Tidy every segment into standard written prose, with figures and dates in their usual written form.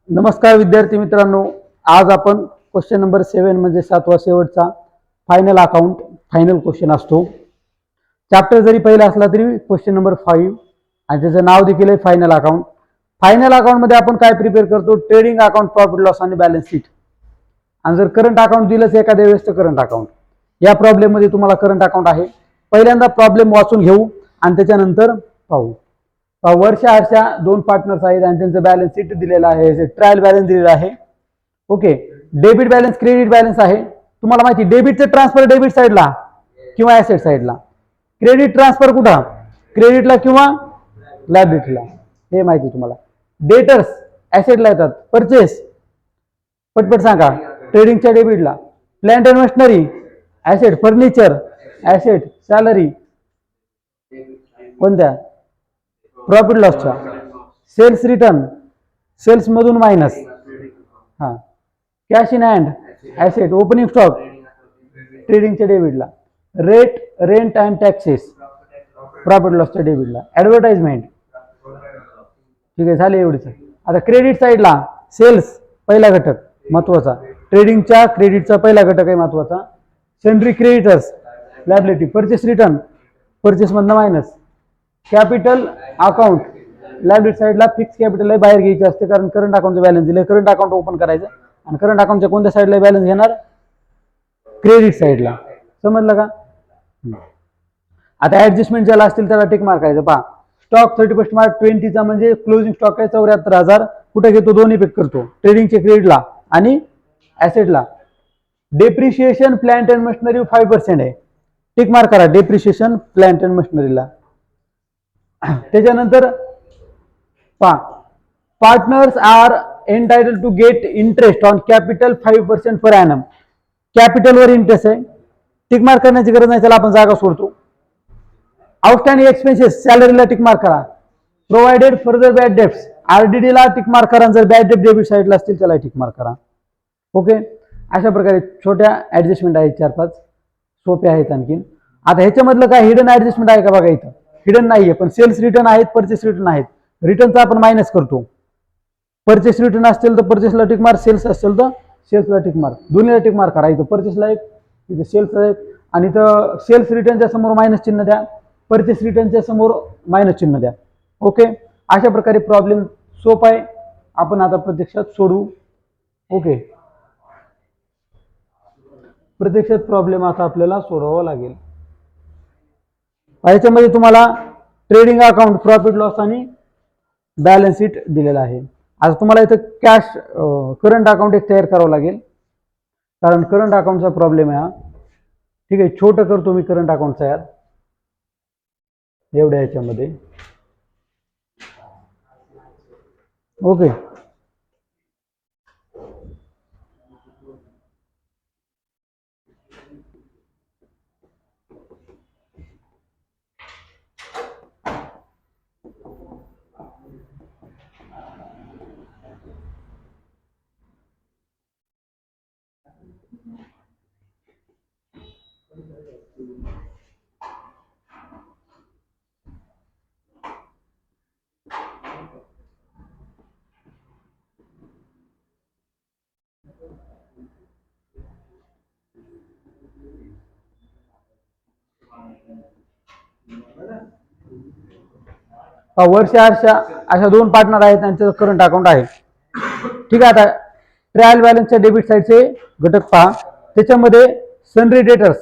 नमस्कार विद्यार्थी मित्रांनो, आज आपण क्वेश्चन नंबर 7 म्हणजे 7वा शेवटचा फायनल अकाउंट फायनल क्वेश्चन असतो. चॅप्टर जरी पहिला असला तरी क्वेश्चन नंबर 5 आणि त्याचं नाव देखील आहे फायनल अकाउंट. फायनल अकाउंट मध्ये आपण काय प्रिपेअर करतो? ट्रेडिंग अकाउंट, प्रॉफिट लॉस आणि बॅलन्स शीट. आणि जर करंट अकाउंट दिलंच एखाद्या वेळेस तर करंट अकाउंट. या प्रॉब्लेम मध्ये तुम्हाला करंट अकाउंट आहे. पहिल्यांदा प्रॉब्लेम वाचून घेऊ आणि त्याच्यानंतर पाहू. वर्ष हर्षा दोन पार्टनर्स आहेत आणि त्यांचं बॅलन्स शीट दिलेलं आहे, ट्रायल बॅलन्स दिलेला आहे. Okay, debit balance, credit balance आहे. तुम्हाला माहिती डेबिटचं ट्रान्सफर डेबिट साईडला किंवा ऍसेट साईडला, क्रेडिट ट्रान्सफर कुठं? क्रेडिटला किंवा लायबिलिटीला, हे माहिती तुम्हाला. डेटर्स ऍसेटला येतात, परचेस पटपट सांगा, ट्रेडिंगच्या डेबिटला. Plant and machinery asset, furniture asset, salary कोणत्या? प्रॉफिट लॉसच्या. सेल्स रिटर्न, सेल्स मधून मायनस. हा, cash in hand asset, opening stock ट्रेडिंगच्या डेबिटला. Rate, rent and taxes profit लॉसच्या डेबिटला. ऍडव्हर्टाइजमेंट, ठीक आहे, झाले एवढीच. आता क्रेडिट साईडला सेल्स पहिला घटक महत्वाचा, ट्रेडिंगच्या क्रेडिटचा पहिला घटक आहे महत्वाचा. Sundry creditors liability, purchase return purchase मधनं मायनस. कॅपिटल अकाउंट लायबिलिटी साईडला फिक्स कॅपिटल आहे, बाहेर घ्यायची असते कारण करंट अकाउंटचं बॅलन्स दिले. करंट अकाउंट ओपन करायचं आणि करंट अकाउंटच्या कोणत्या साईडला बॅलन्स घेणार? क्रेडिट साईडला. समजलं का? आता ऍडजस्टमेंट ज्याला असतील त्याला टिक मार्क करायचं. पहा, स्टॉक 31 मार्च 20 म्हणजे क्लोजिंग स्टॉक आहे 74,000. कुठे घेतो? दोन्ही पिक करतो, ट्रेडिंगचे क्रेडिटला आणि ऍसेटला. डेप्रिशिएशन प्लांट अँड मशिनरी 5% आहे, टिक मार्क करा डेप्रिशिएशन प्लांट अँड मशिनरीला. त्याच्यानंतर पहा, partners are entitled to get interest on capital 5% per annum. कॅपिटलवर इंटरेस्ट आहे, टिक मार्क करण्याची गरज नाही, त्याला आपण जागा सोडतो. आउटस्टँडिंग एक्सपेन्सेस सॅलरीला टिक मार्क करा. Provided further bad debts RDD ला टिक मार्क करा, जर बॅड डेब्ट डेबिट साईडला असतील त्याला टिक मार्क करा. ओके, अशा प्रकारे छोट्या ऍडजस्टमेंट आहेत, 4-5 सोपे आहेत आणखीन. आता ह्याच्यामधलं काय हिडन ऍडजस्टमेंट आहे का बघा? इथं हिडन नाहीये, पण सेल्स रिटर्न आहेत, परचेस रिटर्न आहेत. रिटर्नचा आपण मायनस करतो. परचेस रिटर्न असतील तर परचेसला टिक मार्क, सेल्स असेल तर सेल्सला टिक मार्क, दोन्हीला टिक मार्क करा. इथं परचेसला एक, इथं सेल्सला एक, आणि इथं सेल्स रिटर्नच्या समोर मायनस चिन्ह द्या, परचेस रिटर्नच्या समोर मायनस चिन्ह द्या. ओके, अशा प्रकारे प्रॉब्लेम सोपा आहे, आपण आता प्रत्यक्षात सोडवू. ओके, प्रत्यक्षात प्रॉब्लेम आता आपल्याला सोडवावा लागेल. याच्यामध्ये तुम्हाला ट्रेडिंग अकाउंट, प्रॉफिट लॉस आणि बॅलन्स शीट दिलेला आहे. आज तुम्हाला इथं कॅश करंट अकाउंट एक तयार करावं लागेल, कारण करंट अकाउंटचा प्रॉब्लेम आहे हा. ठीक आहे, छोटं करतो मी करंट अकाउंट तयार एवढ्या ह्याच्यामध्ये. ओके, वर्ष हर्षा अशा दोन पार्टनर आहेत, त्यांचं करंट अकाउंट आहे. ठीक आहे, आता ट्रायल बॅलन्सच्या डेबिट साईडचे घटक पहा. त्याच्यामध्ये सनरी डेटर्स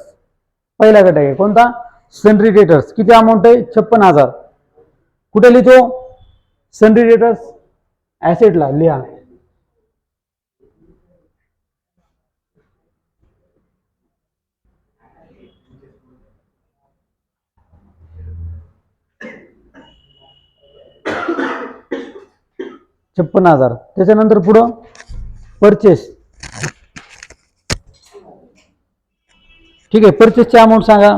पहिला घटक आहे. कोणता? सनरी डेटर्स. किती अमाऊंट आहे? 56,000. कुठे लिहितो? सनरी डेटर्स ऍसेटला लिहा. $56,000. त्याच्यानंतर पुढं परचेस. ठीक आहे, परचेसची अमाऊंट सांगा.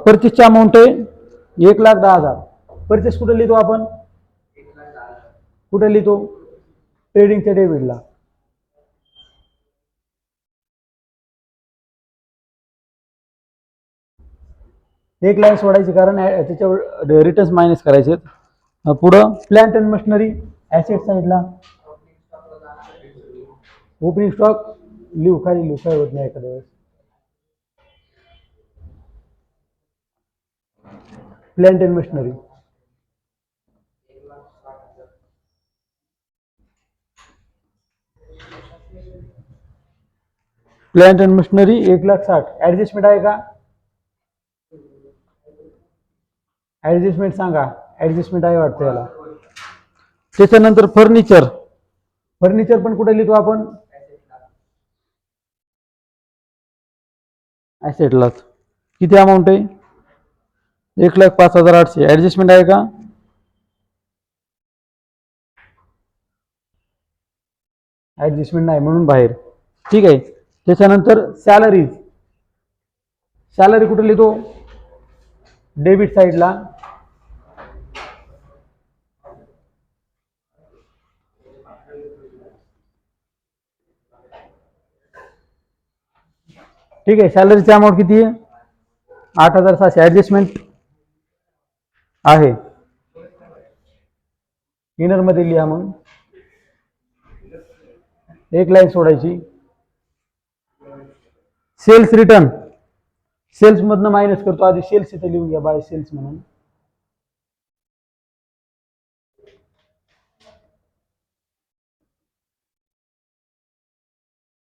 परचेसची अमाऊंट आहे 1,10,000. परचेस कुठे लिहितो आपण? कुठे लिहितो? ट्रेडिंगच्या डेबिटला. एक लाईन सोडायची कारण त्याच्यावर रिटर्न्स मायनस करायचे. पुढं प्लांट अँड मशिनरी ॲसेट साईडला ओपनिंग स्टॉक लिहू खाली लिहू काय होत नाही एखाद्या वेळेस. Plant and machinery plant and machinery 1,60,000 adjustment आहे का? ऍडजस्टमेंट सांगा. ऍडजस्टमेंट आहे वाटतं याला. त्याच्यानंतर फर्निचर. फर्निचर पण कुठे लिहितो आपण? ॲसेटलाच. किती अमाऊंट आहे? 1,05,800. ऍडजस्टमेंट आहे का? ऍडजस्टमेंट नाही म्हणून बाहेर. ठीक आहे. त्याच्यानंतर सॅलरीज. सॅलरी कुठे लिहितो? डेबिट साईडला. ठीक आहे. सॅलरीची अमाऊंट किती आहे? 8,600. ऍडजस्टमेंट आहे. इनर मध्ये लिहा मग. एक लाईन सोडायची. Sales return. सेल्स मधनं मायनस करतो. आधी सेल्स इथे लिहून घ्या बाय सेल्स म्हणून.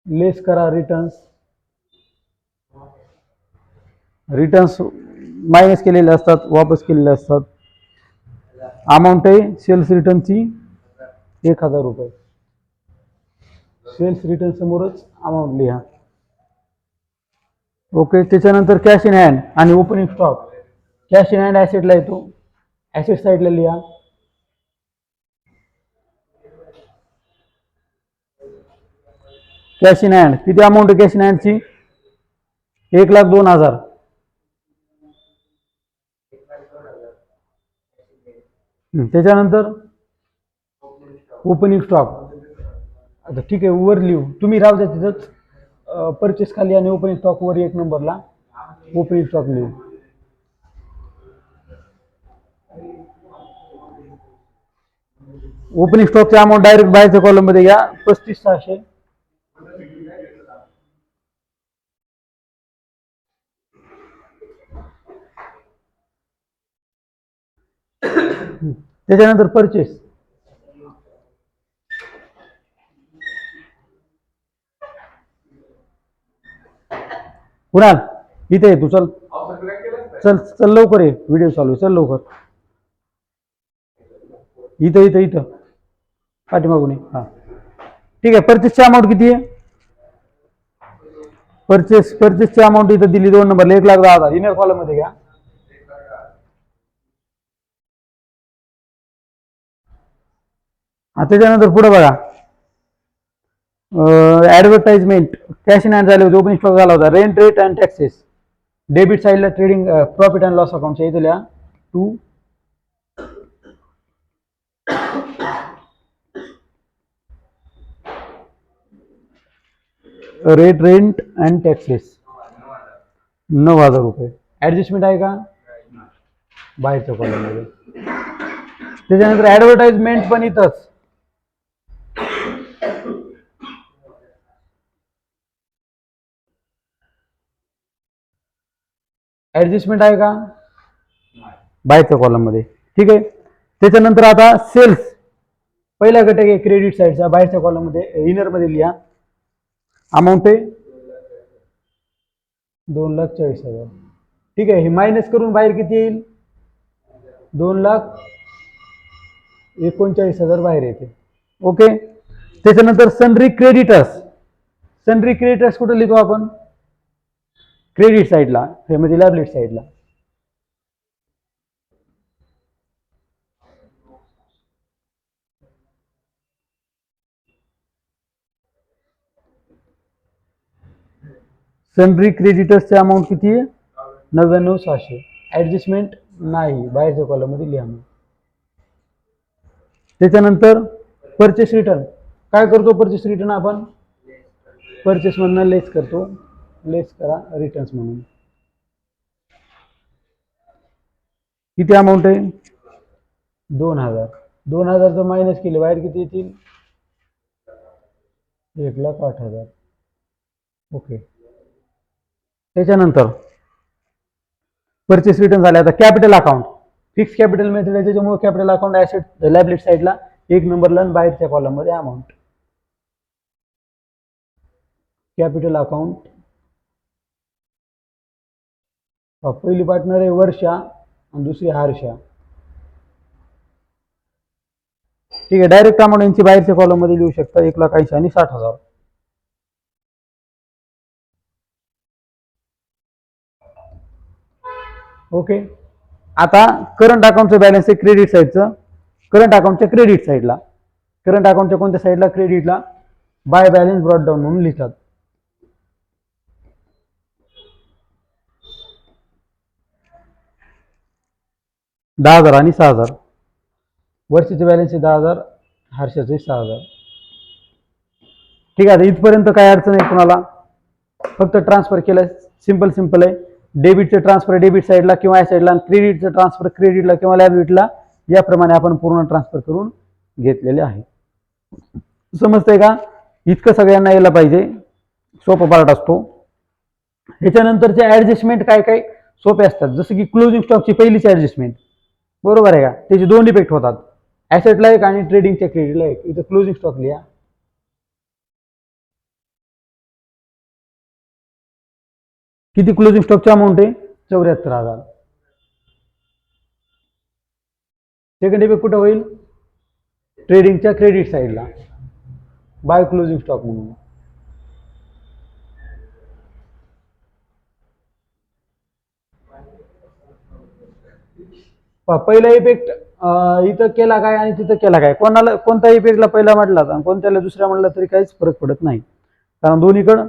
लेस करा रिटर्न्स. रिटर्न्स मायनस केलेले असतात, वापस केलेले असतात. अमाऊंट आहे सेल्स रिटर्नची 1,000 रुपये. सेल्स रिटर्न समोरच अमाऊंट लिहा. ओके. त्याच्यानंतर कॅश इन हँड आणि opening stock. Cash in hand ॲसेटला येतो. ॲसेट साईडला लिहा. कॅश इन हँड किती अमाऊंट आहे कॅश इन हँडची? 1,02,000. त्याच्यानंतर ओपनिंग स्टॉक. आता ठीक आहे वर लिहू. तुम्ही राहू द्या तिथंच. परचेस खाली आणि ओपनिंग स्टॉक वर 1 नंबरला ओपनिंग स्टॉक लिहू. ओपनिंग स्टॉकची अमाऊंट डायरेक्ट बाहेरच्या कॉलम मध्ये घ्या. 35,600. त्याच्यानंतर परचेस. कुणाल इथे आहे तू. चल चल चल लवकर ये. व्हिडिओ चालू आहे. चल लवकर. इथं इथं इथं पाठीमागून ये. हा ठीक आहे. परचेसची अमाऊंट किती आहे? परचेसची अमाऊंट इथं दिली 2 नंबरला 1,10,000. इनर कॉलम मध्ये घ्या. त्याच्यानंतर पुढे बघा. ऍडव्हर्टाइजमेंट. कॅश इन हँड झाले होते. ओपनिंग स्टॉक झाला होता. Rent rate and taxes. Debit साईडला ट्रेडिंग प्रॉफिट अँड लॉस अकाउंटच्या इथे लिहा 2. रेट रेंट अँड टॅक्सेस 9,000 रुपये. ऍडजस्टमेंट आहे का? बाहेरच्या कॉलम मध्ये. त्याच्यानंतर ऍडव्हर्टाइजमेंट पण इथंच. ऍडजस्टमेंट आहे का? बाहेरच्या कॉलम मध्ये. ठीक आहे. त्याच्यानंतर आता सेल्स. पहिला घटक आहे क्रेडिट साईडचा. बाहेरच्या कॉलम मध्ये इनर मध्ये लिहा. अमाऊंट आहे 2,40,000. ठीक आहे. हे मायनस करून बाहेर किती येईल? 2,39,000 बाहेर येते. ओके. त्याच्यानंतर सनरी क्रेडिटर्स. सनरी क्रेडिटर्स कुठे लिहितो आपण? क्रेडिट साईडला. हे म्हणजे लायबिलिटी साईडला. सनरी क्रेडिटर्सची अमाऊंट किती आहे? 99,600. ऍडजस्टमेंट नाही. बाहेरच्या कॉलम मध्ये लिहा. त्याच्यानंतर परचेस रिटर्न. काय करतो परचेस रिटर्न आपण? परचेस मधनं लेस करतो. लेस करा रिटर्न्स म्हणून. किती अमाऊंट आहे? 2000. 2000 मायनस केले बाहेर किती येतील? 1,08,000. ओके. त्याच्यानंतर परचेस रिटर्न झाले. आता capital account, fix capital method आहे त्याच्यामुळे कॅपिटल अकाउंट ऍसेट लायबिलिटी साईडला 1 नंबरला आणि बाहेरच्या कॉलम मध्ये अमाऊंट. कॅपिटल अकाउंट, पहिली पार्टनर आहे वर्षा आणि दुसरी हर्षा. ठीक आहे. डायरेक्ट अमाऊंट यांची बाहेरच्या कॉलम मध्ये लिहू शकता, 1,80,000 आणि 60,000. ओके. आता करंट अकाउंटचं बॅलन्स आहे क्रेडिट साईडचं. करंट अकाउंटच्या क्रेडिट साईडला, करंट अकाउंटच्या कोणत्या साईडला? क्रेडिटला बाय बॅलन्स ब्रॉट डाऊन म्हणून लिहितात. $10,000 आणि 6,000. वर्षाचे बॅलन्स आहे 10,000, हर्षाचे 6,000. ठीक आहे. इथपर्यंत काय अडचण आहे कुणाला? फक्त ट्रान्सफर केलं, सिंपल आहे. डेबिटचं ट्रान्सफर डेबिट साईडला किंवा या साईडला, क्रेडिटचं ट्रान्सफर क्रेडिटला किंवा लायबिलिटीला, याप्रमाणे आपण पूर्ण ट्रान्सफर करून घेतलेले आहे. समजतंय का? इतकं सगळ्यांना यायला पाहिजे, सोपा पार्ट असतो. ह्याच्यानंतरचे ऍडजस्टमेंट काय काय सोपे असतात, जसं की क्लोजिंग स्टॉकची पहिलीच ऍडजस्टमेंट, बरोबर आहे का? त्याचे 2 इफेक्ट होतात, ऍसेटला एक आणि ट्रेडिंगच्या क्रेडिटला एक. इथं क्लोजिंग स्टॉक लिहा. किती क्लोजिंग स्टॉकची अमाऊंट आहे? 74,000. सेकंड इफेक्ट कुठं होईल? ट्रेडिंगच्या क्रेडिट साईडला बाय क्लोजिंग स्टॉक म्हणून. पहिला इफेक्ट इथं केला काय आणि तिथं केला काय, कोणाला कोणत्या इफेक्टला पहिला म्हटला आणि कोणत्याला दुसऱ्या म्हटला तरी काहीच फरक पडत नाही, कारण दोन्हीकडं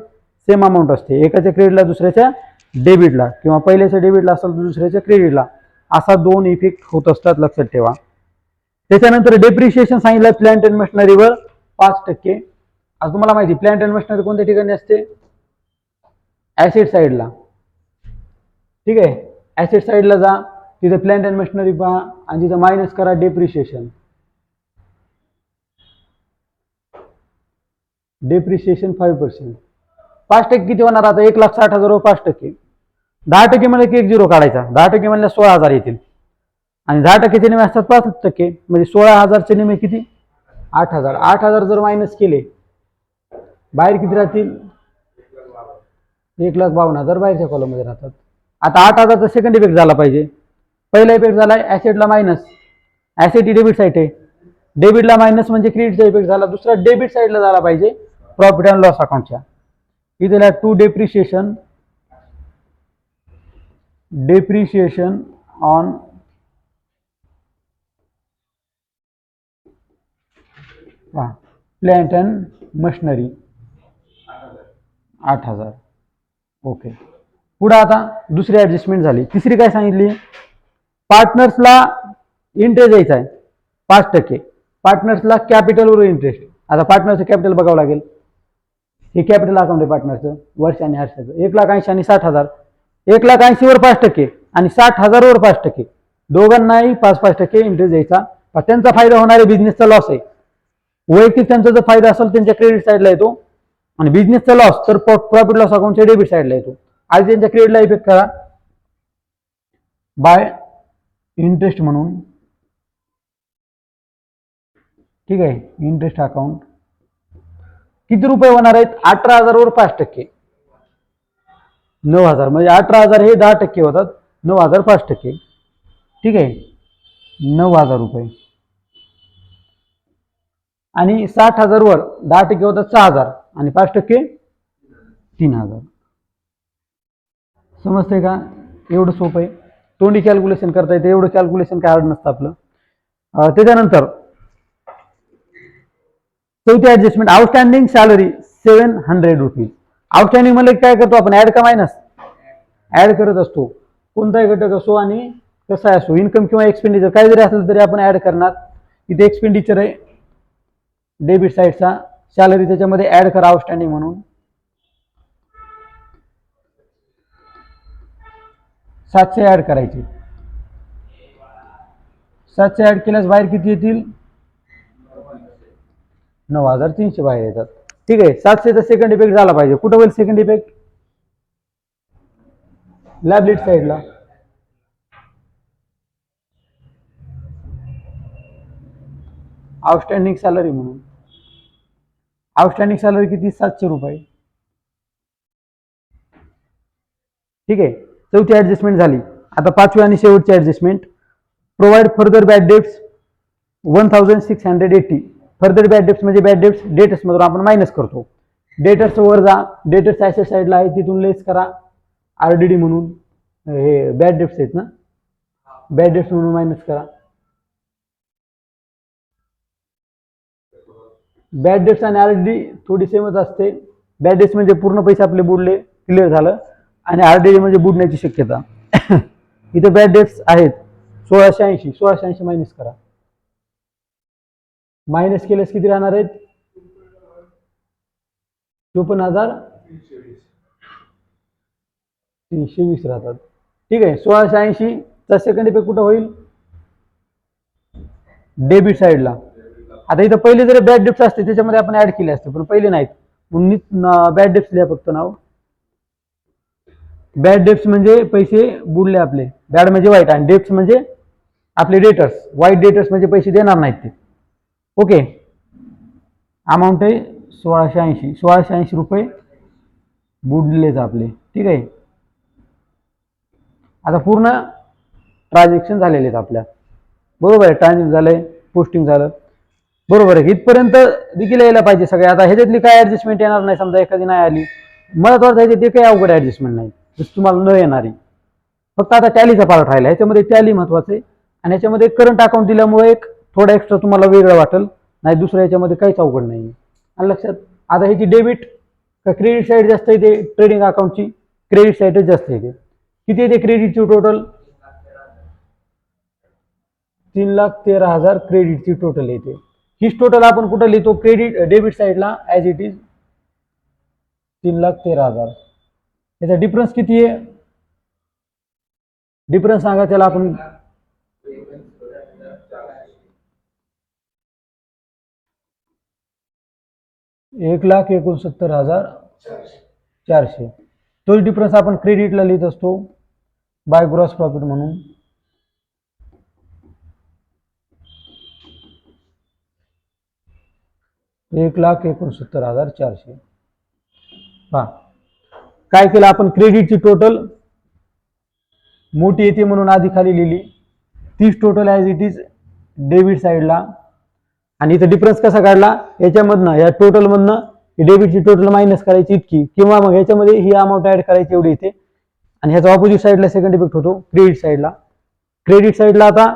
सेम अमाऊंट असते. एकाच्या क्रेडिटला दुसऱ्याच्या डेबिटला, किंवा पहिल्याच्या डेबिटला असेल तर दुसऱ्याच्या क्रेडिटला, असा 2 इफेक्ट होत असतात, लक्षात ठेवा. त्याच्यानंतर डेप्रिशिएशन सांगितलं प्लांट अँड मशिनरीवर 5%. आज तुम्हाला माहिती प्लांट अँड मशिनरी कोणत्या ठिकाणी असते? ऍसेट साईडला. ठीक आहे. ऍसेट साईडला जा, तिथे प्लांट अँड मशिनरी पहा आणि तिथे मायनस करा डेप्रिशिएशन. डेप्रिशिएशन 5%. 5% किती होणार? आता 1,60,000 वर 5%. 10% म्हणलं की 1 0 काढायचा. 10% म्हणलं 16,000 येतील आणि 10%चे निमे असतात 5%, म्हणजे 16,000चे निमे किती? 8,000. 8,000 जर मायनस केले, बाहेर किती राहतील? 1,52,000 बाहेरच्या कॉलम मध्ये राहतात. आता 8,000चा सेकंड इफेक्ट झाला पाहिजे. पहिला इफेक्ट झालाय ऍसेटला मायनस, ऍसेट ही डेबिट साईड आहे, डेबिटला मायनस म्हणजे क्रेडिटचा इफेक्ट झाला. दुसरा डेबिट साईडला झाला पाहिजे, प्रॉफिट अँड लॉस अकाउंटच्या. इथे to depreciation on plant and machinery 8,000. Okay. पुढे आता दुसरी ऍडजस्टमेंट झाली. तिसरी काय सांगितली? पार्टनर्सला इंटरेस्ट द्यायचा आहे 5%. पार्टनर्सला कॅपिटलवर इंटरेस्ट. आता पार्टनरचं कॅपिटल बघावं लागेल. हे कॅपिटल अकाउंट आहे पार्टनरचं, वर्ष आणि हर्षाचं. 1,80,000 आणि 60,000. 1,80,000 वर 5% आणि 60,000 वर 5%, दोघांनाही 5% इंटरेस्ट द्यायचा. त्यांचा फायदा होणार आहे, बिझनेसचा लॉस आहे. वैयक्तिक त्यांचा जर फायदा असेल त्यांच्या क्रेडिट साईडला येतो, आणि बिझनेसचा लॉस तर प्रॉफिट लॉस अकाउंटच्या डेबिट साईडला येतो. आज त्यांच्या क्रेडिटला इफेक्ट करा बाय इंटरेस्ट म्हणून. ठीक आहे. इंटरेस्ट अकाउंट किती रुपये होणार आहेत? 18,000 वर 5%, 9,000. म्हणजे 18,000 हे 10% होतात, 9,000 5%. ठीक आहे. 9,000 रुपये. आणि 60,000 वर 10% होतात 6,000 आणि 5% 3,000. समजते का? एवढं सोपं आहे, तोंडी कॅल्क्युलेशन करता येते. एवढं कॅल्क्युलेशन काय हार्ड नसतं आपलं. त्याच्यानंतर चौथी adjustment, outstanding salary 700 rupees. Outstanding मध्ये काय करतो आपण? ऍड का मायनस? ऍड करत असतो. कोणताही घटक असो आणि कसा असो, इन्कम किंवा एक्सपेंडिचर काही जरी असलं तरी आपण ऍड करणार. इथे एक्सपेंडिचर आहे डेबिट साईडचा, सॅलरी त्याच्यामध्ये ऍड करा आउटस्टँडिंग म्हणून. 700 ऍड करायची. 700 ऍड केल्यास बाहेर किती येतील? 9300 बाहेर येतात. ठीक आहे, 700चा सेकंड इफेक्ट झाला पाहिजे. कुठं होईल सेकंड इफेक्ट? लॅबलेट साईडला. आउटस्टँडिंग सॅलरी म्हणून. आउटस्टँडिंग सॅलरी किती? 700 रुपये. ठीक आहे, चौथी ऍडजस्टमेंट झाली. आता पाचवी आणि शेवटची adjustment. Provide further bad debts 1680. Further bad debts म्हणजे बॅड डेट्स डेटर्स मधून आपण मायनस करतो. डेटर्स वर जा, डेटर्स ऍसेट साईडला आहे तिथून लेस करा आरडीडी म्हणून. हे बॅड डेट्स आहेत ना, बॅड डेट्स म्हणून मायनस करा. बॅड डेट्स आणि आरडीडी थोडी सेमच असते. बॅड डेट्स म्हणजे पूर्ण पैसे आपले बुडले, क्लिअर झालं, आणि आरडीडी म्हणजे बुडण्याची शक्यता. इथे बॅड डेट्स आहेत 1680. 1680 मायनस करा. मायनस केल्यास किती राहणार आहेत? 54,320 राहतात. ठीक आहे, 1680 चा सेकंड इफेक्ट कुठं होईल? डेबिट साईडला. आता इथं पहिले जरी बॅड डेप्स असते त्याच्यामध्ये आपण ऍड केले असते, पण पहिले नाहीत म्हणून बॅड डेप्स लिहा फक्त नाव. बॅड डेप्स म्हणजे पैसे बुडले आपले, बॅड म्हणजे वाईट आणि डेप्स म्हणजे आपले डेटर्स. वाईट डेटर्स म्हणजे पैसे देणार नाहीत ते. ओके, अमाऊंट आहे 1680. 1680 रुपये बुडलेच आपले. ठीक आहे, आता पूर्ण ट्रान्झॅक्शन झालेले आहेत आपल्या. बरोबर आहे, ट्रान्झॅक्शन झालंय, पोस्टिंग झालं, बरोबर आहे. इथपर्यंत देखील यायला पाहिजे सगळे. आता ह्याच्यातली काय ऍडजस्टमेंट येणार नाही, समजा एखादी नाही आली, महत्वाचं आहे ते काही अवघड ऍडजस्टमेंट नाही तुम्हाला न येणारी. फक्त आता टॅलीचा पार्ट राहिला, ह्याच्यामध्ये टॅली महत्वाचं आहे आणि ह्याच्यामध्ये करंट अकाउंट दिल्यामुळे एक थोडा एक्स्ट्रा तुम्हाला वेगळं वाटेल, नाही दुसऱ्या ह्याच्यामध्ये काहीच अवघड नाही. आणि लक्षात, आता ह्याची डेबिट का क्रेडिट साईड जास्त येते? ट्रेडिंग अकाउंटची क्रेडिट साईडच जास्त येते. किती येते क्रेडिटची टोटल? 3,13,000 क्रेडिटची टोटल येते. हीच टोटल आपण कुठं लिहितो? क्रेडिट डेबिट साईडला ऍज इट इज 3,13,000. याचा डिफरन्स किती आहे? डिफरन्स सांगा त्याला आपण. 1,69,400. तोच डिफरन्स आपण क्रेडिटला लिहित असतो बाय ग्रॉस प्रॉफिट म्हणून. $1,69,400. हा, काय केलं आपण? क्रेडिटची टोटल मोठी येते म्हणून आधी खाली लिहिली, तीच total as it is debit साईडला. आणि इथं डिफरन्स कसा काढला? याच्यामधनं, या टोटल मधनं डेबिटची टोटल मायनस करायची इतकी, किंवा मग याच्यामध्ये ही अमाऊंट ऍड करायची एवढी इथे. आणि ह्याचा ऑपोजिट साईडला सेकंड इफेक्ट होतो क्रेडिट साईडला. क्रेडिट साईडला आता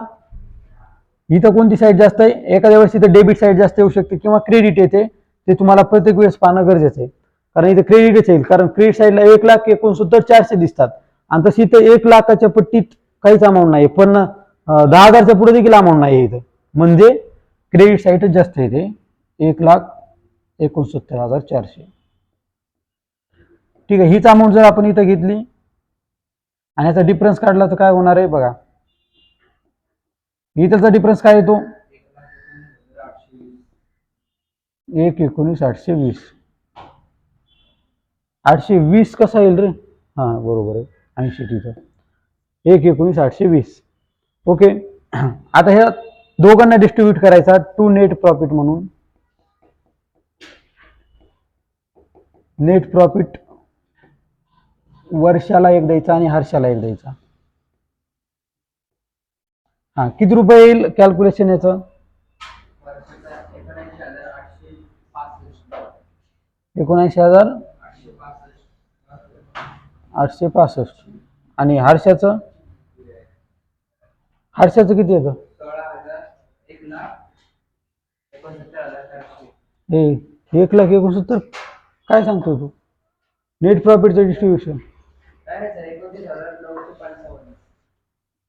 इथं कोणती साईड जास्त आहे? एखाद्या वेळेस इथं डेबिट साईड जास्त येऊ शकते किंवा क्रेडिट येते. ते तुम्हाला प्रत्येक वेळेस पाहणं गरजेचं आहे, कारण इथं क्रेडिटच येईल. कारण क्रेडिट साईडला 1,69,400 दिसतात आणि तशी इथं 1,00,000च्या पट्टीत काहीच अमाऊंट नाही, पण 10,000च्या पुढे देखील अमाऊंट नाही इथं, म्हणजे क्रेडिट साईडच जास्त येते 1,69,400. ठीक आहे, हीच अमाऊंट जर आपण इथं घेतली आणि याचा डिफरन्स काढला तर काय होणार आहे बघा. इथलचा डिफरन्स काय येतो? 1,19,820. 820 कसा येईल रे? हा बरोबर आहे, 80 तिथं 1,19,820. ओके, आता ह्या दोघांना डिस्ट्रीब्यूट करायचा टू नेट प्रॉफिट म्हणून. नेट प्रॉफिट वर्षाला एक द्यायचा आणि हर्षाला एक द्यायचा. हा, किती रुपये येईल कॅल्क्युलेशन याचं? 79,865. आणि हर्षाचं? हर्षाचं किती येतं? 1,69,000. काय सांगतो तू? Net प्रॉफिटचं distribution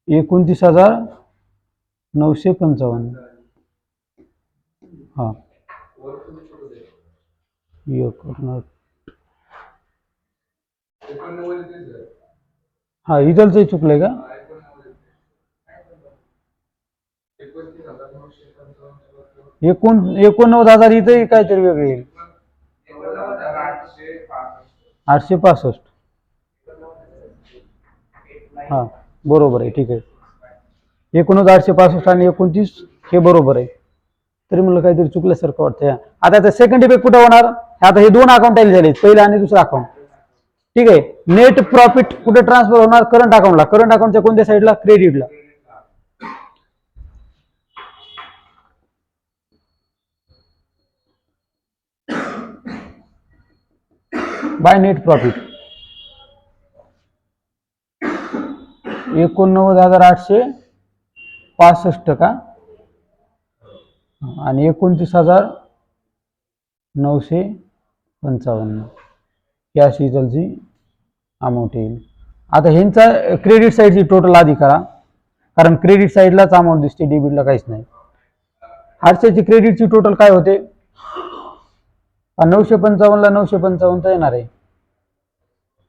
29,955. हा, हा इथलच चुकलंय का? $89,000 इथं काहीतरी वेगळे येईल. 865. हा बरोबर आहे, ठीक आहे. 89,865 आणि 29 हे बरोबर आहे. तरी मला काहीतरी चुकल्यासारखं वाटतं. आता सेकंड इफेक्ट कुठं होणार? आता हे दोन अकाउंट झाले, पहिलं आणि दुसरं अकाउंट. ठीक आहे. नेट प्रॉफिट कुठे ट्रान्सफर होणार? करंट अकाउंटला. करंट अकाउंटच्या कोणत्या साईडला? क्रेडिटला. बाय नेट प्रॉफिट 89,865 का आणि 29,955 कॅश इजलची अमाऊंट येईल. आता ह्यांचा क्रेडिट साईडची टोटल आधी करा, कारण क्रेडिट साईडलाच अमाऊंट दिसते, डेबिटला काहीच नाही. हर्षाची क्रेडिटची टोटल काय होते? 955 ला 955 येणार आहे.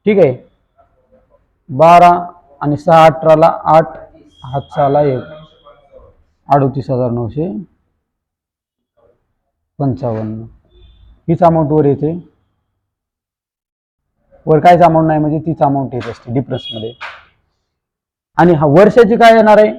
ठीक आहे. 12 आणि 6 18ला 8 हात 6ला 1 38,955 हीच अमाऊंट वर येते. वर काहीच अमाऊंट नाही म्हणजे तीच अमाऊंट येत असते डिफरन्स मध्ये. आणि हा वर्षाची काय येणार आहे?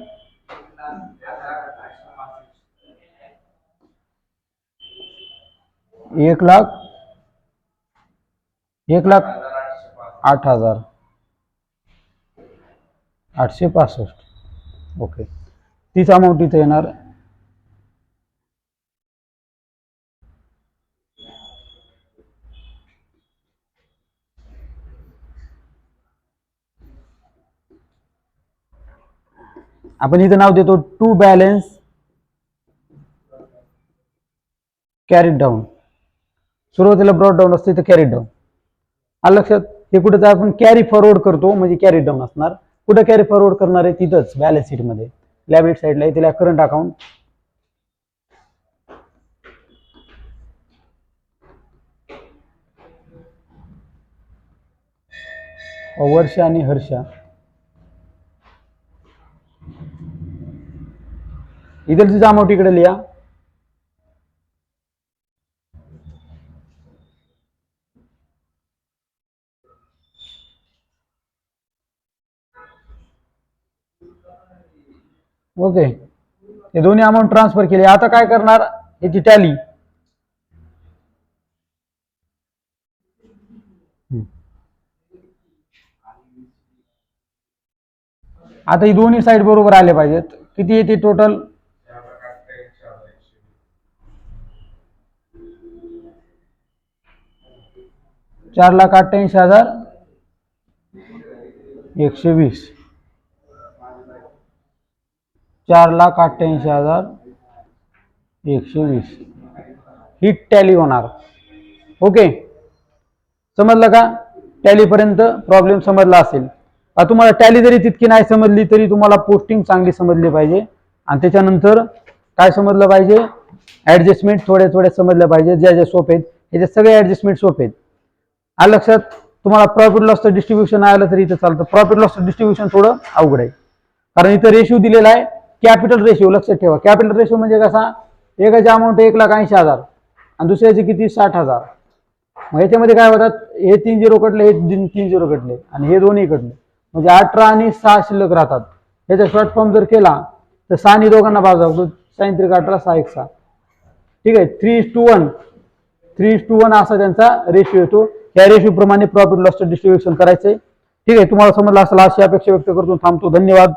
1,08,865. ओके, तीच अमाऊंट इथे येणार. आपण इथं नाव देतो टू बॅलन्स कॅरीड डाऊन. सुरुवातीला ब्रॉड डाऊन असते, तर कॅरीड डाऊन. आलं लक्षात? हे कुठे आपण कॅरी फॉरवर्ड करतो म्हणजे कॅरीड डाऊन असणार. कुठं कॅरी फॉरवर्ड करणार आहे? तिथंच बॅलन्स शीट मध्ये लायबिलिटी साईडला तिला करंट अकाउंट. वर्ष आणि हर्षा इधरची अमाऊंट इकडे लिहा. ओके, हे दोन्ही अमाऊंट ट्रान्सफर केले. आता काय करणार? याची टॅली. आता ही दोन्ही साईड बरोबर आले पाहिजेत. किती येते टोटल? 4,88,120. 4,88,120 ही टॅली होणार. ओके, समजलं का? टॅली पर्यंत प्रॉब्लेम समजला असेल. तुम्हाला टॅली जरी तितकी नाही समजली तरी तुम्हाला पोस्टिंग चांगली समजली पाहिजे. आणि त्याच्यानंतर काय समजलं पाहिजे? ऍडजस्टमेंट थोड्या थोड्या समजल्या पाहिजे, ज्या ज्या सोपे आहेत. याचे सगळे ऍडजस्टमेंट सोपे आहेत. आलं लक्षात? तुम्हाला प्रॉफिट लॉसचं डिस्ट्रीब्युशन आलं तरी इथं चालतं. प्रॉफिट लॉसचं डिस्ट्रीब्युशन थोडं अवघड आहे, कारण इथं रेशिओ दिलेला आहे कॅपिटल रेशिओ. लक्षात ठेवा, कॅपिटल रेशिओ म्हणजे कसा? एकाची अमाऊंट 1,80,000 आणि दुसऱ्याची किती? 60,000. मग याच्यामध्ये काय होतात? हे 3 0 कटले, हे 3 0 कटले आणि हे दोन्ही कटले, म्हणजे 18 आणि 6 शिल्लक राहतात. याचा शॉर्ट फॉर्म जर केला तर 6 आणि दोघांना भागावतो, 6 3 18 6 1 6. ठीक आहे. 3:1 3:1 असा त्यांचा रेशिओ येतो. या रेशिओ प्रमाणे प्रॉफिट लॉसचं डिस्ट्रीब्युशन करायचंय. ठीक आहे, तुम्हाला समजलं असेल अशी अपेक्षा व्यक्त करतो. थांबतो. धन्यवाद.